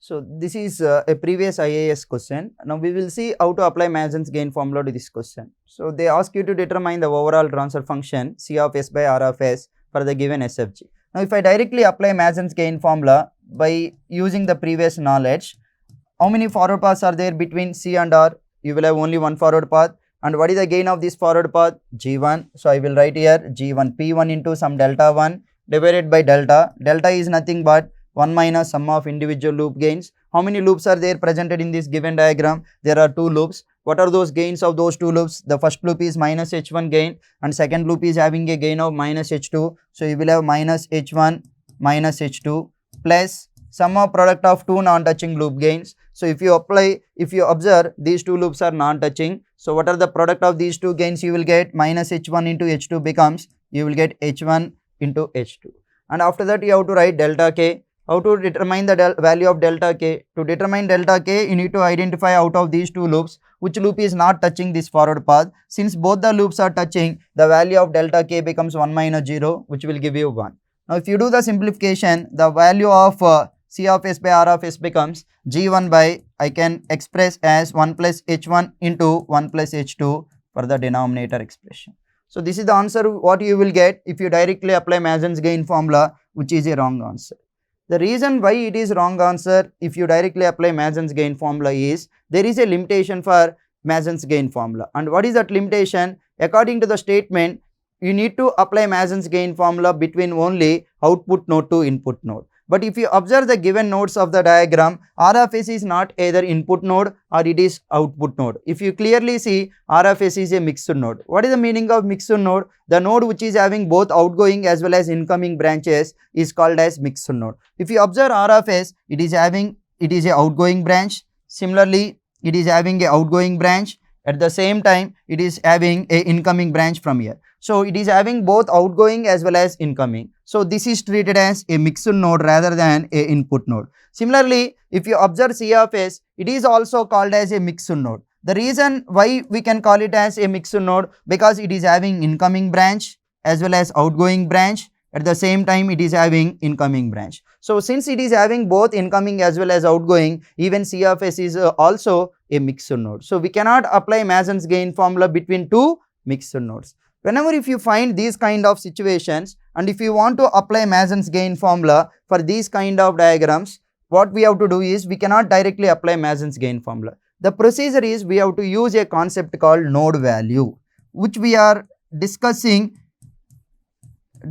So this is a previous IAS question. Now we will see how to apply Mason's gain formula to this question. So they ask you to determine the overall transfer function C of S by R of S for the given SFG. Now if I directly apply Mason's gain formula by using the previous knowledge, how many forward paths are there between C and R? You will have only one forward path. And what is the gain of this forward path? G1. So I will write here G1 P1 into some delta 1 divided by delta. Delta is nothing but 1 minus sum of individual loop gains. How many loops are there presented in this given diagram? There are 2 loops. What are those gains of those 2 loops? The first loop is minus h1 gain and second loop is having a gain of minus h2. So you will have minus h1 minus h2 plus sum of product of 2 non-touching loop gains. So if you observe these 2 loops are non-touching. So what are the product of these 2 gains? You will get minus h1 into h2 becomes, you will get h1 into h2. And after that you have to write delta k. How to determine the value of delta k? To determine delta k, you need to identify out of these 2 loops which loop is not touching this forward path. Since both the loops are touching, the value of delta k becomes 1 minus 0, which will give you 1. Now if you do the simplification, the value of C of S by R of S becomes G1 by, I can express as 1 plus H1 into 1 plus H2 for the denominator expression. So this is the answer what you will get if you directly apply Mason's gain formula, which is a wrong answer. The reason why it is wrong answer if you directly apply Mason's gain formula is there is a limitation for Mason's gain formula. And what is that limitation? According to the statement, you need to apply Mason's gain formula between only output node to input node. But if you observe the given nodes of the diagram, R of S is not either input node or it is output node. If you clearly see, R of S is a mixed node. What is the meaning of mixed node? The node which is having both outgoing as well as incoming branches is called as mixed node. If you observe R of S, it is a outgoing branch. Similarly, it is having a outgoing branch. At the same time, it is having a incoming branch from here. So it is having both outgoing as well as incoming. So this is treated as a mixed node rather than a input node. Similarly, if you observe C of S, it is also called as a mixed node. The reason why we can call it as a mixed node, because it is having incoming branch as well as outgoing branch. At the same time, it is having incoming branch. So since it is having both incoming as well as outgoing, even C of S is also a mixed node. So we cannot apply Mason's gain formula between 2 mixed nodes. Whenever if you find these kind of situations and if you want to apply Mason's gain formula for these kind of diagrams, what we have to do is we cannot directly apply Mason's gain formula. The procedure is we have to use a concept called node value, which we are discussing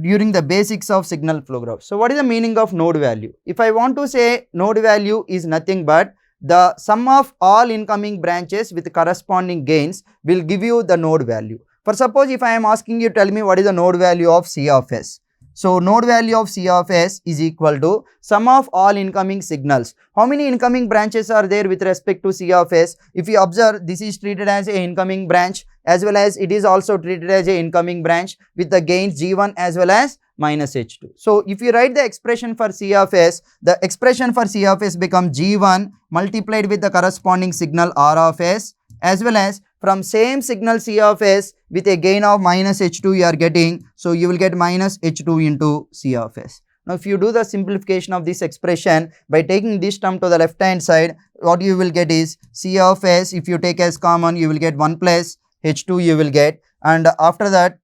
during the basics of signal flow graph. So what is the meaning of node value? If I want to say node value is nothing but the sum of all incoming branches with corresponding gains will give you the node value. For suppose if I am asking you tell me what is the node value of C of S. So node value of C of S is equal to sum of all incoming signals. How many incoming branches are there with respect to C of S? If you observe, this is treated as an incoming branch as well as it is also treated as an incoming branch with the gains G1 as well as minus H2. So if you write the expression for C of S, the expression for C of S becomes G1 multiplied with the corresponding signal R of S as well as from same signal C of S with a gain of minus H2 you are getting. So you will get minus H2 into C of S. Now if you do the simplification of this expression by taking this term to the left hand side, what you will get is C of S, if you take as common, you will get 1 plus H2 you will get, and after that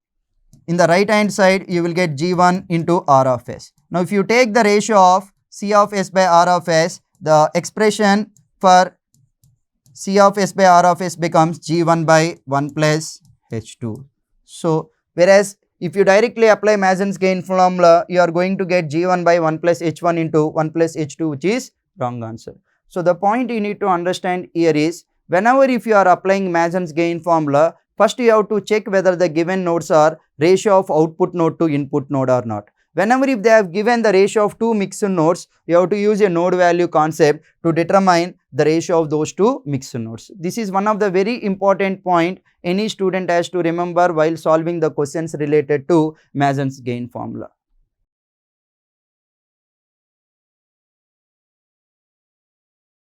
in the right hand side you will get G1 into R of S. Now if you take the ratio of C of S by R of S, the expression for C of S by R of S becomes G1 by 1 plus H2. So whereas if you directly apply Mason's gain formula, you are going to get G1 by 1 plus H1 into 1 plus H2, which is wrong answer. So the point you need to understand here is whenever if you are applying Mason's gain formula, first you have to check whether the given nodes are ratio of output node to input node or not. Whenever if they have given the ratio of 2 mixed nodes, you have to use a node value concept to determine the ratio of those 2 mixed nodes. This is one of the very important point any student has to remember while solving the questions related to Mason's gain formula.